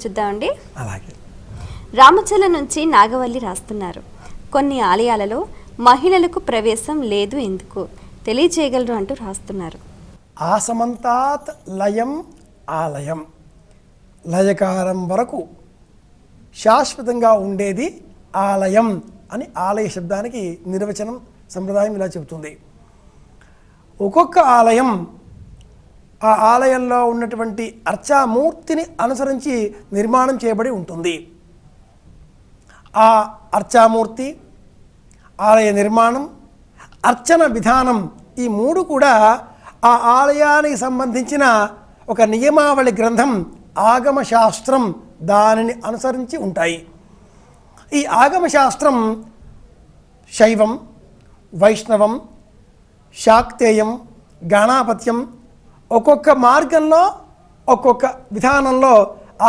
చూద్దామండి. అలాగే రామచల నుంచి నాగవల్లి రాస్తున్నారు. కొన్ని ఆలయాలలో మహిళలకు ప్రవేశం లేదు, ఎందుకు తెలియజేయగలరు అంటూ రాస్తున్నారు. ఆసమంతాత్ లయం ఆలయం, లయకారం వరకు శాశ్వతంగా ఉండేది ఆలయం అని ఆలయ శబ్దానికి నిర్వచనం సంప్రదాయం ఇలా చెబుతుంది. ఒక్కొక్క ఆలయం ఆ ఆలయంలో ఉన్నటువంటి అర్చామూర్తిని అనుసరించి నిర్మాణం చేయబడి ఉంటుంది. ఆ అర్చామూర్తి, ఆలయ నిర్మాణం, అర్చన విధానం ఈ మూడు కూడా ఆ ఆలయానికి సంబంధించిన ఒక నియమావళి గ్రంథం ఆగమశాస్త్రం దానిని అనుసరించి ఉంటాయి. ఈ ఆగమశాస్త్రం శైవం, వైష్ణవం, శాక్తేయం, గణాపత్యం ఒక్కొక్క మార్గంలో ఒక్కొక్క విధానంలో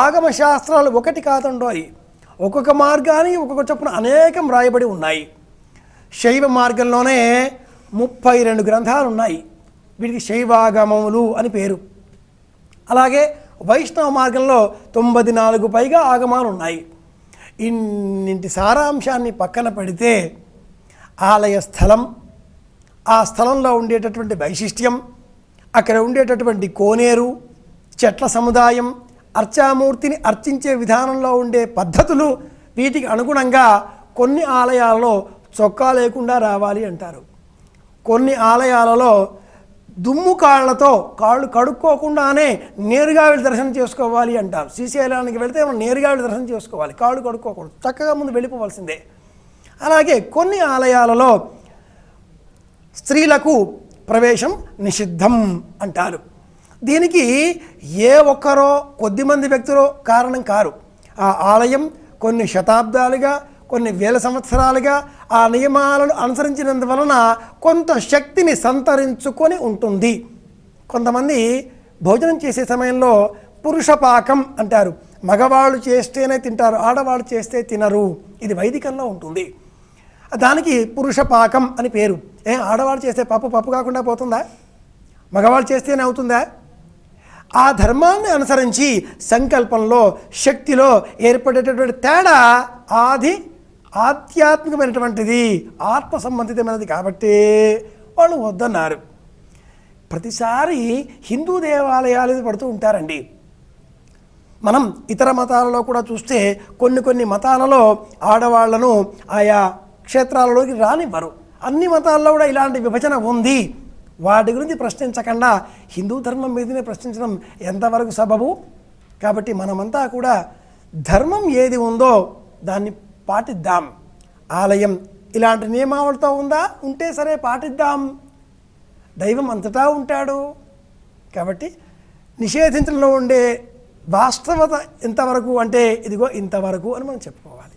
ఆగమశాస్త్రాలు ఒకటి కాదండోయి. ఒక్కొక్క మార్గానికి ఒక్కొక్క చొప్పున అనేకం రాయబడి ఉన్నాయి. శైవ మార్గంలోనే 32 గ్రంథాలు ఉన్నాయి. వీటికి శైవాగమములు అని పేరు. అలాగే వైష్ణవ మార్గంలో 94 పైగా ఆగమాలు ఉన్నాయి. ఇన్నింటి సారాంశాన్ని పక్కన పెడితే ఆలయ స్థలం, ఆ స్థలంలో ఉండేటటువంటి వైశిష్ట్యం, అక్కడ ఉండేటటువంటి కోనేరు, చెట్ల సముదాయం, అర్చామూర్తిని అర్చించే విధానంలో ఉండే పద్ధతులు, వీటికి అనుగుణంగా కొన్ని ఆలయాలలో చొక్కా లేకుండా రావాలి అంటారు. కొన్ని ఆలయాలలో దుమ్ము కాళ్ళతో కాళ్ళు కడుక్కోకుండానే నేరుగా వెళ్ళి దర్శనం చేసుకోవాలి అంటారు. శ్రీశైలానికి వెళితే మనం నేరుగా వెళ్ళి దర్శనం చేసుకోవాలి, కాళ్ళు కడుక్కోకూడదు, చక్కగా ముందు వెళ్ళిపోవాల్సిందే. అలాగే కొన్ని ఆలయాలలో స్త్రీలకు ప్రవేశం నిషిద్ధం అంటారు. దీనికి ఏ ఒక్కరో కొద్దిమంది వ్యక్తులు కారణం కారు. ఆ ఆలయం కొన్ని శతాబ్దాలుగా, కొన్ని వేల సంవత్సరాలుగా ఆ నియమాలను అనుసరించినందువలన కొంత శక్తిని సంతరించుకొని ఉంటుంది. కొంతమంది భోజనం చేసే సమయంలో పురుషపాకం అంటారు. మగవాళ్ళు చేస్తేనే తింటారు, ఆడవాళ్ళు చేస్తే తినరు. ఇది వైదికంలో ఉంటుంది. దానికి పురుషపాకం అని పేరు. ఆడవాళ్ళు చేస్తే పప్పు కాకుండా పోతుందా? మగవాళ్ళు చేస్తేనే అవుతుందా? ఆ ధర్మాన్ని అనుసరించి సంకల్పంలో, శక్తిలో ఏర్పడేటటువంటి తేడా ఆధ్యాత్మికమైనటువంటిది, ఆత్మ సంబంధితమైనది కాబట్టి వాళ్ళు వద్దన్నారు. ప్రతిసారి హిందూ దేవాలయాలు పడుతూ ఉంటారండి. మనం ఇతర మతాలలో కూడా చూస్తే కొన్ని మతాలలో ఆడవాళ్లను ఆయా క్షేత్రాలలోకి రానివ్వరు. అన్ని మతాల్లో కూడా ఇలాంటి విభజన ఉంది. వాటి గురించి ప్రశ్నించకుండా హిందూ ధర్మం మీదనే ప్రశ్నించడం ఎంతవరకు సబబు? కాబట్టి మనమంతా కూడా ధర్మం ఏది ఉందో దాన్ని పాటిద్దాం. ఆలయం ఇలాంటి నియమావళితో ఉందా? ఉంటే సరే పాటిద్దాం. దైవం అంతటా ఉంటాడు కాబట్టి నిషేధించడంలో ఉండే వాస్తవత ఎంతవరకు అంటే ఇదిగో ఇంతవరకు అని మనం చెప్పుకోవాలి.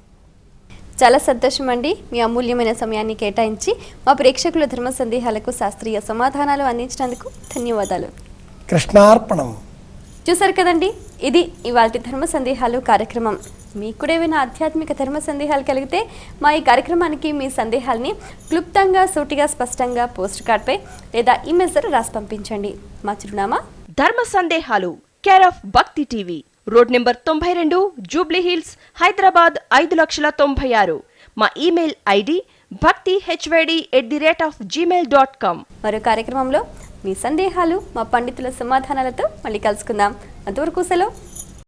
చాలా సంతోషం అండి, మీ అమూల్యమైన సమయాన్ని కేటాయించి మా ప్రేక్షకుల ధర్మ సందేహాలకు శాస్త్రీయ సమాధానాలు అందించినందుకు ధన్యవాదాలు. కృష్ణార్పణం. చూసారు కదండి, ఇది ఇవాల్టి ధర్మ సందేహాలు కార్యక్రమం. మీకు కూడా ఏమైనా ఆధ్యాత్మిక ధర్మ సందేహాలు కలిగితే మా ఈ కార్యక్రమానికి మీ సందేహాల్ని క్లుప్తంగా, సూటిగా, స్పష్టంగా పోస్ట్ కార్డ్పై లేదా ఈమెయిల్ ద్వారా రాసి పంపించండి. మా చిరునామా ధర్మ సందేహాలు, కేర్ ఆఫ్ భక్తి TV, road number 92, Jubilee hills, Hyderabad 5,96,000. మా ఈమెయిల్ ఐడి bhakti@gmail.com. మరో కార్యక్రమంలో మీ సందేహాలు మా పండితుల సమాధానాలతో మళ్ళీ కలుసుకుందాం. అంతవరకు సెలవు.